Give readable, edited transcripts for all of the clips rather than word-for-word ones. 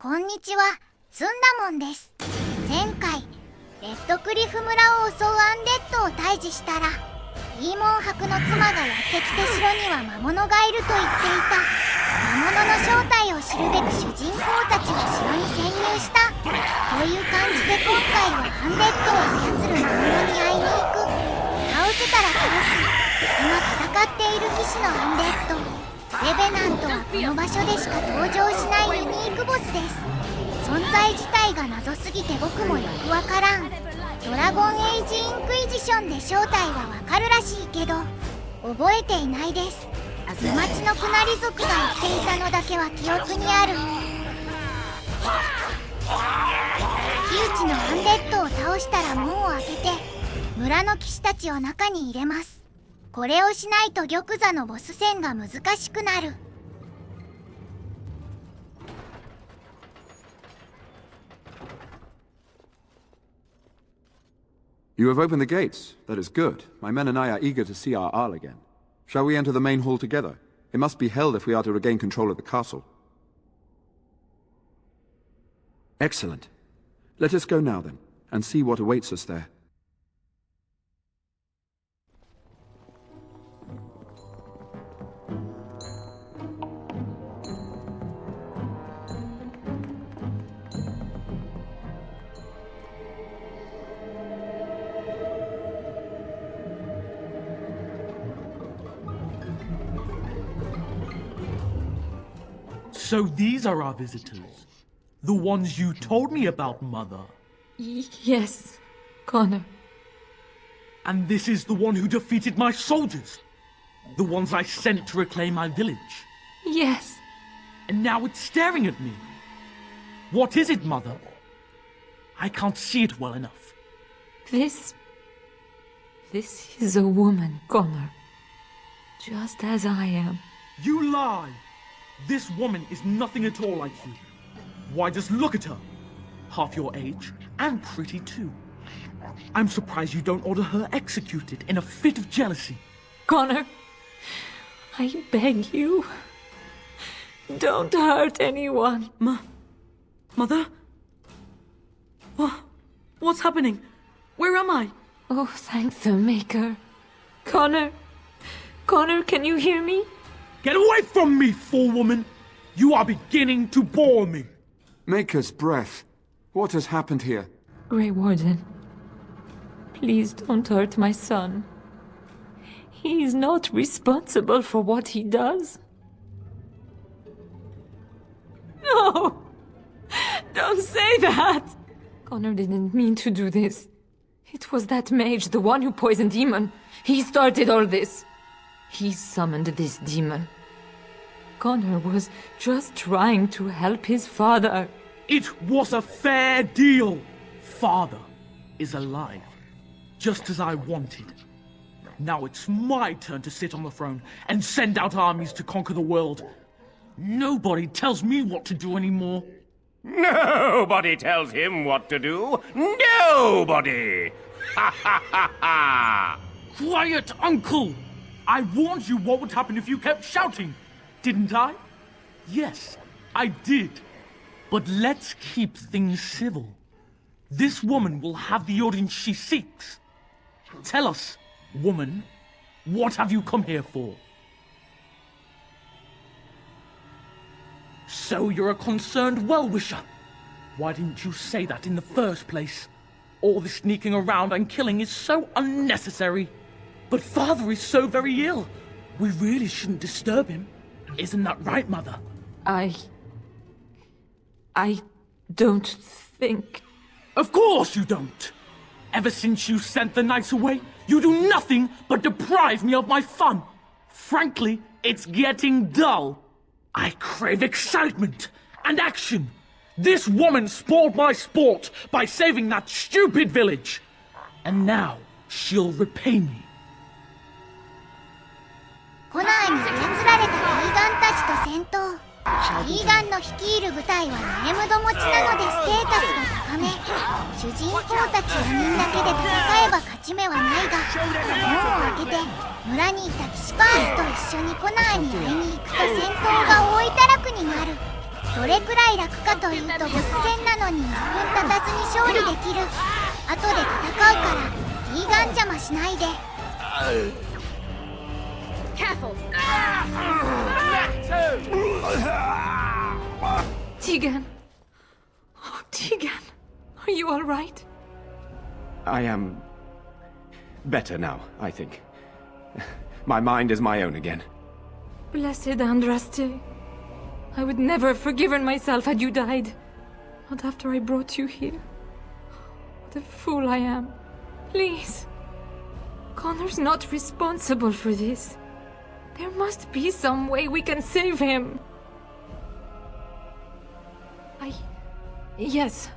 こんにちは、ずんだもんです。前回レッドクリフ村を襲うアンデッドを退治したら、イーモン伯の妻がやってきて城には魔物がいると言っていた。魔物の正体を知るべく主人公たちが城に潜入した。という感じで今回はアンデッドを操る魔物に会いに行く。倒せたら倒す。今戦っている騎士のアンデッドレベナントはこの場所でしか登場しないユニークボスです。存在自体が謎すぎて僕もよくわからん。ドラゴンエイジインクイジションで正体はわかるらしいけど覚えていないです。沼地のクナリ族が言っていたのだけは記憶にある。窮地のアンデッドを倒したら門を開けて村の騎士たちを中に入れます。これをしないと玉座のボス戦が難しくなる。You have opened the gates. That is good. My men and I are eager to see our Arl again. Shall we enter the main hall together? It must be held if we are to regain control of the castle. Excellent. Let us go now then, and see what awaits us there. So these are our visitors. The ones you told me about, Mother. Yes, Connor. And this is the one who defeated my soldiers. The ones I sent to reclaim my village. Yes. And now it's staring at me. What is it, Mother? I can't see it well enough. This is a woman, Connor. Just as I am. You lie! This woman is nothing at all like you. Why, just look at her. Half your age, and pretty too. I'm surprised you don't order her executed in a fit of jealousy. Connor, I beg you. Don't hurt anyone. Mother? What's happening? Where am I? Oh, thank the Maker. Connor, can you hear me? Get away from me, fool woman! You are beginning to bore me. Maker's breath. What has happened here? Grey Warden, please don't hurt my son. He is not responsible for what he does. No! Don't say that! Connor didn't mean to do this. It was that mage, the one who poisoned Demon. He started all this. He summoned this demon. Connor was just trying to help his father. It was a fair deal. Father is alive, just as I wanted. Now it's my turn to sit on the throne and send out armies to conquer the world. Nobody tells me what to do anymore. Nobody tells him what to do. Nobody! Ha ha ha ha! Quiet, Uncle! I warned you what would happen if you kept shouting, didn't I? Yes, I did. But let's keep things civil. This woman will have the audience she seeks. Tell us, woman, what have you come here for? So you're a concerned well-wisher. Why didn't you say that in the first place? All this sneaking around and killing is so unnecessary. But Father is so very ill. We really shouldn't disturb him. Isn't that right, Mother? I don't think... Of course you don't! Ever since you sent the knights away, you do nothing but deprive me of my fun. Frankly, it's getting dull. I crave excitement and action. This woman spoiled my sport by saving that stupid village. And now she'll repay me. コナーに操られたリーガンたちと戦闘。リーガンの率いる部隊はネームド持ちなのでステータスが高め。主人公たち4人だけで戦えば勝ち目はないが、門を開けて村にいた騎士パースと一緒にコナーに会いに行くと戦闘が大いたらくになる。どれくらい楽かというとボス戦なのに1分経たずに勝利できる。後で戦うからいいがん邪魔しないで。Tegan. Oh, Tegan. Are you all right? I am better now, I think. My mind is my own again. Blessed Andraste. I would never have forgiven myself had you died. Not after I brought you here. What a fool I am. Please. Connor's not responsible for this. There must be some way we can save him. Yes.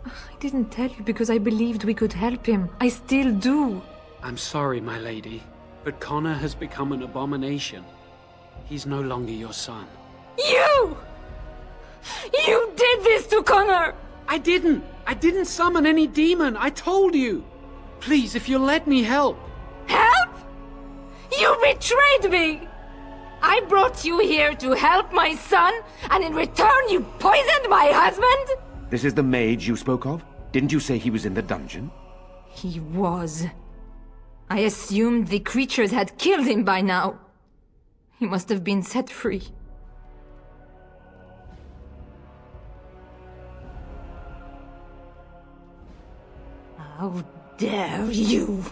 I didn't tell you because I believed we could help him. I still do. I'm sorry, my lady, but Connor has become an abomination. He's no longer your son. You! You did this to Connor! I didn't! I didn't summon any demon! I told you! Please, if you'll let me help! Help? You betrayed me! I brought you here to help my son, and in return you poisoned my husband? This is the mage you spoke of? Didn't you say he was in the dungeon? He was. I assumed the creatures had killed him by now. He must have been set free. How dare you!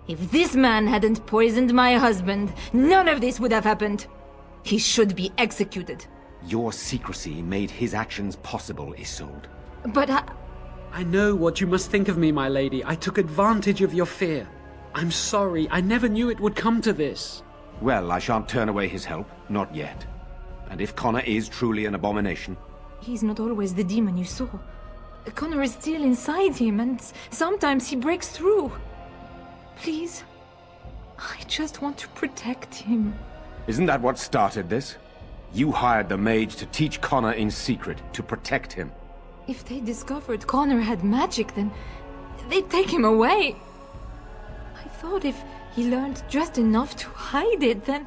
If this man hadn't poisoned my husband, none of this would have happened. He should be executed. Your secrecy made his actions possible, Isolde. But I know what you must think of me, my lady. I took advantage of your fear. I'm sorry. I never knew it would come to this. Well, I shan't turn away his help. Not yet. And if Connor is truly an abomination... He's not always the demon you saw. Connor is still inside him, and sometimes he breaks through. Please, I just want to protect him. Isn't that what started this? You hired the mage to teach Connor in secret, to protect him. If they discovered Connor had magic, then they'd take him away. I thought if he learned just enough to hide it, then...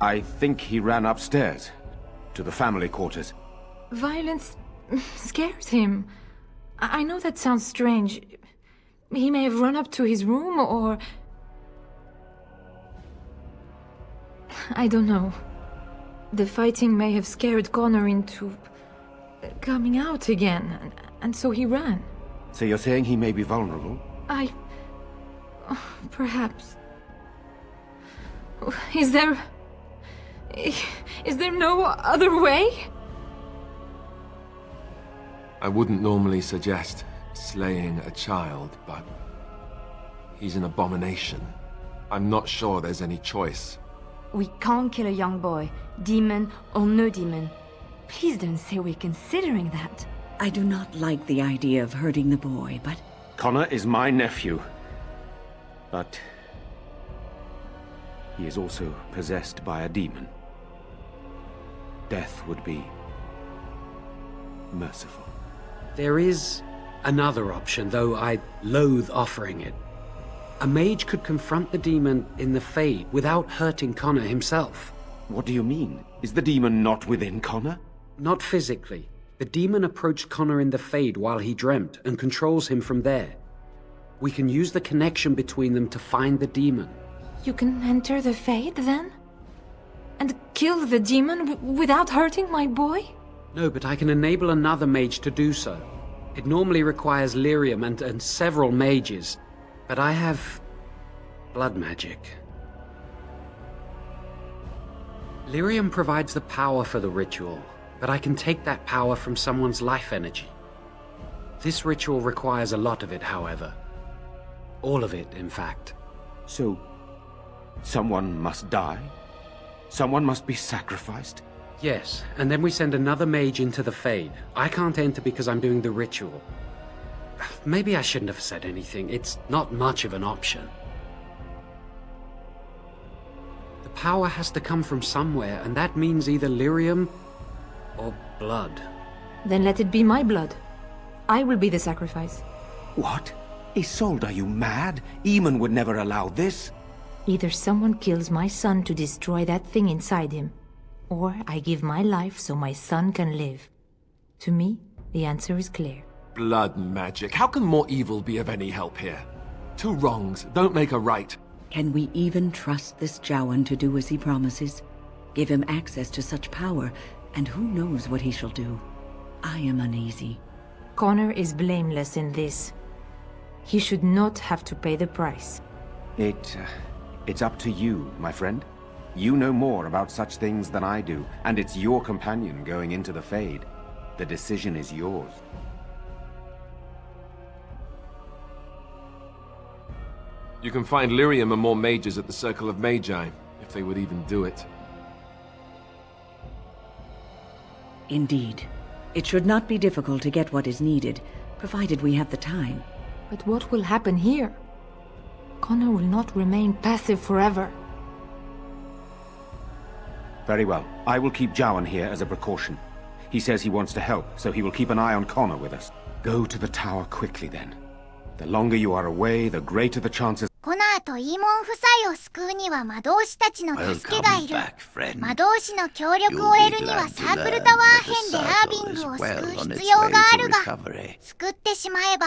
I think he ran upstairs, to the family quarters. Violence scares him. I know that sounds strange. He may have run up to his room, or... I don't know. The fighting may have scared Connor into... coming out again, and so he ran. So you're saying he may be vulnerable? Perhaps. Is there no other way? I wouldn't normally suggest slaying a child, but he's an abomination. I'm not sure there's any choice. We can't kill a young boy, demon or no demon. Please don't say we're considering that. I do not like the idea of hurting the boy, but... Connor is my nephew. But... he is also possessed by a demon. Death would be... merciful. There is another option, though I loathe offering it. A mage could confront the demon in the Fade without hurting Connor himself. What do you mean? Is the demon not within Connor? Not physically. The demon approached Connor in the Fade while he dreamt and controls him from there. We can use the connection between them to find the demon. You can enter the Fade, then? And kill the demon without hurting my boy? No, but I can enable another mage to do so. It normally requires lyrium and several mages, but I have blood magic. Lyrium provides the power for the ritual, but I can take that power from someone's life energy. This ritual requires a lot of it, however. All of it, in fact. So, someone must die? Someone must be sacrificed? Yes, and then we send another mage into the Fade. I can't enter because I'm doing the ritual. Maybe I shouldn't have said anything. It's not much of an option. The power has to come from somewhere, and that means either lyrium or blood. Then let it be my blood. I will be the sacrifice. What? Isolde, are you mad? Eamon would never allow this. Either someone kills my son to destroy that thing inside him, or I give my life so my son can live. To me, the answer is clear. Blood magic. How can more evil be of any help here? Two wrongs don't make a right. Can we even trust this Jowan to do as he promises? Give him access to such power, and who knows what he shall do? I am uneasy. Connor is blameless in this. He should not have to pay the price. It's up to you, my friend. You know more about such things than I do, and it's your companion going into the Fade. The decision is yours. You can find lyrium and more mages at the Circle of Magi, if they would even do it. Indeed. It should not be difficult to get what is needed, provided we have the time. But what will happen here? Connor will not remain passive forever. Very well. I will keep Jowan here as a precaution. He says he wants to help, so he will keep an eye on Connor with us. Go to the tower quickly, then. The longer you are away, the greater the chances... コナーとイーモン夫妻を救うには魔導士たちの助けがいる。魔導士の協力を得るにはサークルタワー編でアービングを救う必要があるが、救ってしまえば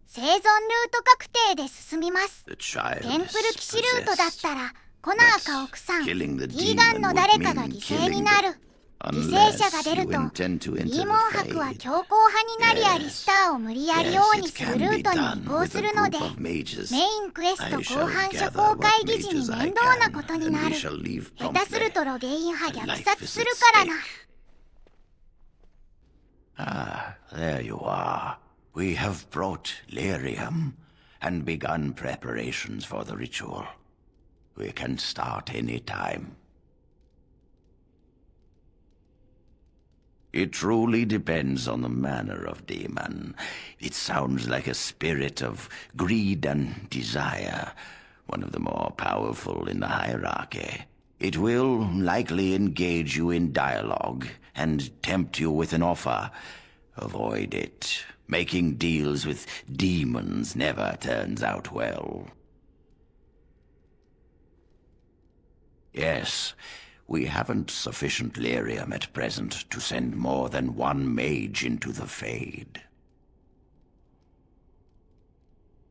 生存ルート確定で進みます。テンプル騎士ルートだったらコナーか奥さん、ギーガンの誰かが犠牲になる。犠牲者が出ると、イーモン博は強硬派になりアリスターを無理やり王にするルートに移行するので、メインクエスト後半諸行会議時に面倒なことになる。下手するとロゲイン派虐殺するからな。Ah, there you are. We have brought lyrium and begun preparations for the ritual. We can start any time. It truly depends on the manner of demon. It sounds like a spirit of greed and desire, one of the more powerful in the hierarchy. It will likely engage you in dialogue and tempt you with an offer. Avoid it. Making deals with demons never turns out well. Yes. We haven't sufficient lyrium at present to send more than one mage into the Fade.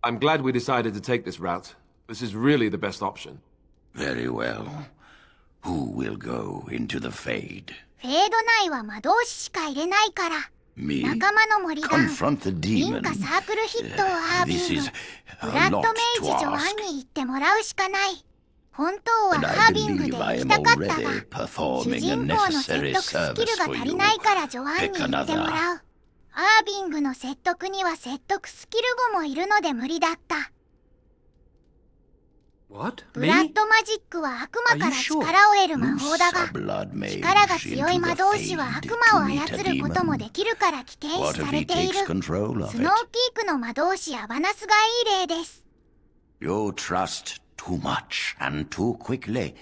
I'm glad we decided to take this route. This is really the best option. Very well. Who will go into the Fade? フェード内は魔導士しか入れないから。Me? 仲間の森団、 Confront the リ demon. ンカサークルヒットをアービ This ング。 is ブラ a ッド lot メイジ to ジョアン ask. に行ってもらうしかない。本当は And ハ I ービングで believe 行 I き am たかったが、 already 主 performing a 人公の necessary 説得スキ service ルが for 足り you. ないからジョアンに Pick 行っても another. らう。アービングの説得には説得スキル後もいるので無理だった。What? ブラッドマジックは悪魔から力を得る魔法だが、 blood mage 力が強い into 魔 the 導士は Fade 悪 to 魔を meet 操 a ることも demon. できるから危険視 What さ if れ he てい takes る。 control ス of ノー it? キークの魔導士アバナスがいい例です。 You trust too much and too quickly,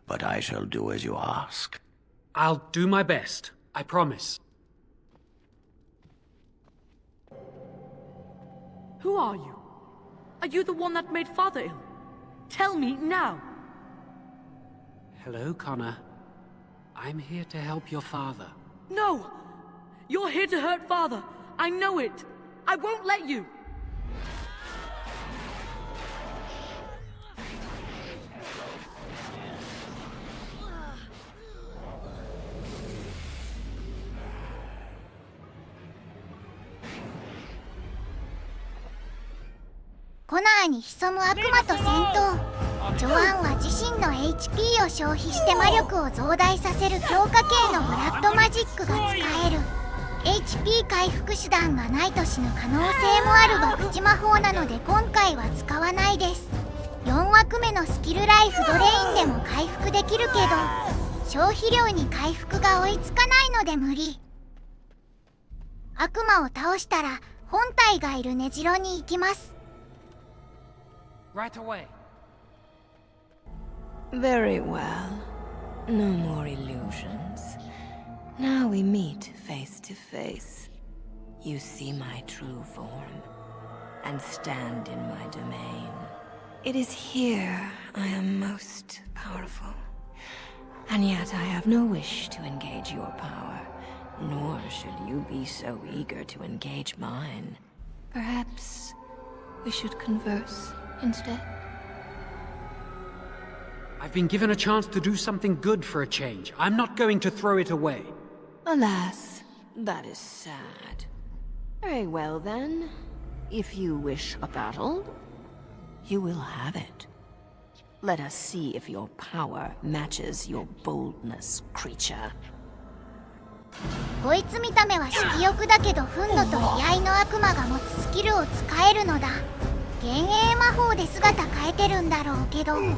but I shall do as you ask. I'll do my best. I promise. Who are you? Are you the one that made Father ill? Tell me now. Hello, Connor. I'm here to help your father. No! You're here to hurt Father. I know it. I won't let you.「コナーに潜む悪魔と戦闘」。ジョアンは自身の HP を消費して魔力を増大させる強化系のブラッドマジックが使える。 HP 回復手段がないと死ぬ可能性もあるがプチ魔法なので今回は使わないです。4枠目のスキルライフドレインでも回復できるけど消費量に回復が追いつかないので無理。悪魔を倒したら本体がいる根城に行きます。 Right away. Very well. No more illusions. Now we meet face to face. You see my true form, and stand in my domain. It is here I am most powerful. And yet I have no wish to engage your power, nor should you be so eager to engage mine. Perhaps we should converse instead? I've been given a chance to do something good for a change. I'm not going to throw it away. Alas, that is sad. Very well then. If you wish a battle, you will have it. Let us see if your power matches your boldness, creature. こいつ見た目は色欲だけど憤怒と悲哀の悪魔が持つスキルを使えるのだ。幻影魔法で姿変えてるんだろうけど、本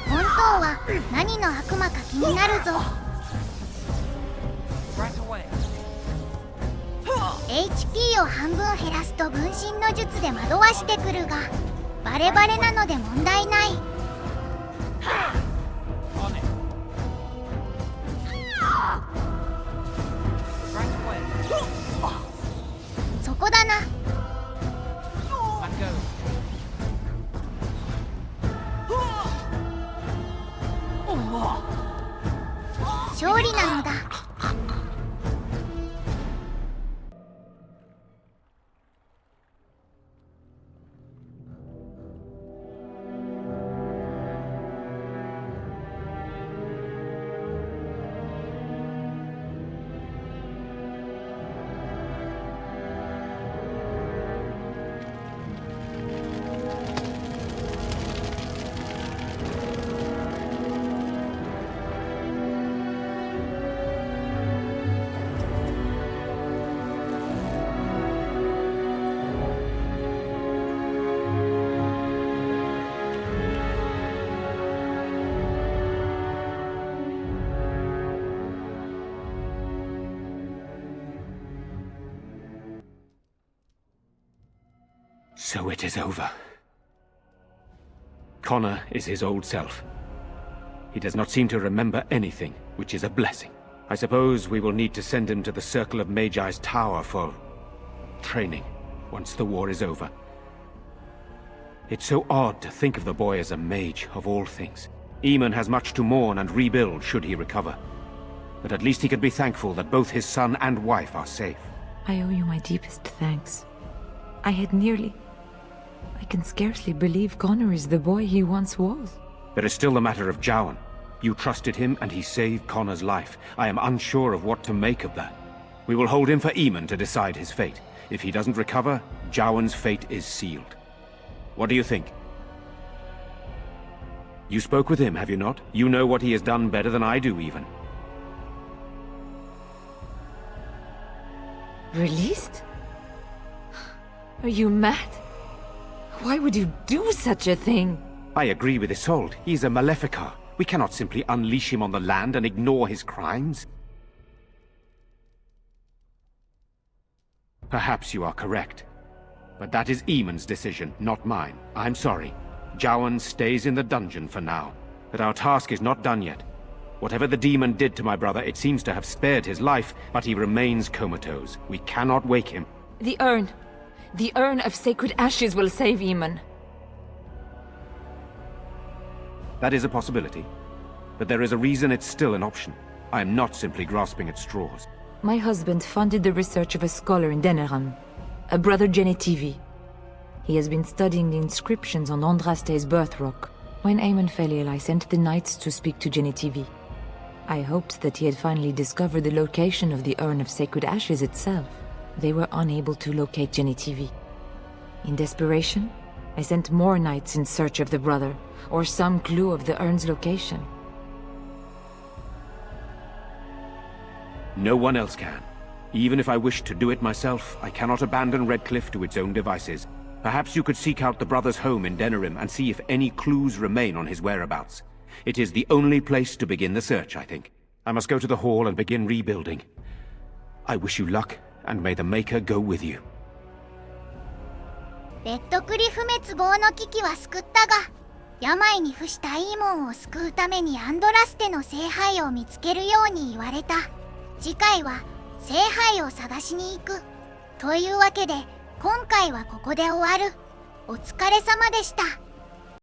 当は何の悪魔か気になるぞ。HP を半分減らすと分身の術で惑わしてくるが、バレバレなので問題ない。そこだな。勝利なのだ。So it is over. Connor is his old self. He does not seem to remember anything, which is a blessing. I suppose we will need to send him to the Circle of Magi's tower for training, once the war is over. It's so odd to think of the boy as a mage, of all things. Eamon has much to mourn and rebuild should he recover. But at least he can be thankful that both his son and wife are safe. I owe you my deepest thanks. I can scarcely believe Connor is the boy he once was. There is still the matter of Jowan. You trusted him and he saved Connor's life. I am unsure of what to make of that. We will hold him for Eamon to decide his fate. If he doesn't recover, Jowan's fate is sealed. What do you think? You spoke with him, have you not? You know what he has done better than I do, even. Released? Are you mad? Why would you do such a thing? I agree with Isolde. He's a Maleficar. We cannot simply unleash him on the land and ignore his crimes. Perhaps you are correct. But that is Eamon's decision, not mine. I'm sorry. Jowan stays in the dungeon for now. But our task is not done yet. Whatever the demon did to my brother, it seems to have spared his life, but he remains comatose. We cannot wake him. The urn. The urn of sacred ashes will save Eamon. That is a possibility. But there is a reason it's still an option. I am not simply grasping at straws. My husband funded the research of a scholar in Denerim, a brother Genetivi. He has been studying the inscriptions on Andraste's birth rock. When Eamon fell ill, I sent the knights to speak to Genetivi. I hoped that he had finally discovered the location of the urn of sacred ashes itself. They were unable to locate Genetivi. In desperation, I sent more knights in search of the brother, or some clue of the urn's location. No one else can. Even if I wished to do it myself, I cannot abandon Redcliffe to its own devices. Perhaps you could seek out the brother's home in Denerim and see if any clues remain on his whereabouts. It is the only place to begin the search, I think. I must go to the hall and begin rebuilding. I wish you luck, and may the Maker go with you. レッドクリフ滅亡の危機は救ったが、病に伏したイーモンを救うためにアンドラステの聖杯を見つけるように言われた。次回は聖杯を探しに行く。というわけで、今回はここで終わる。お疲れ様でした。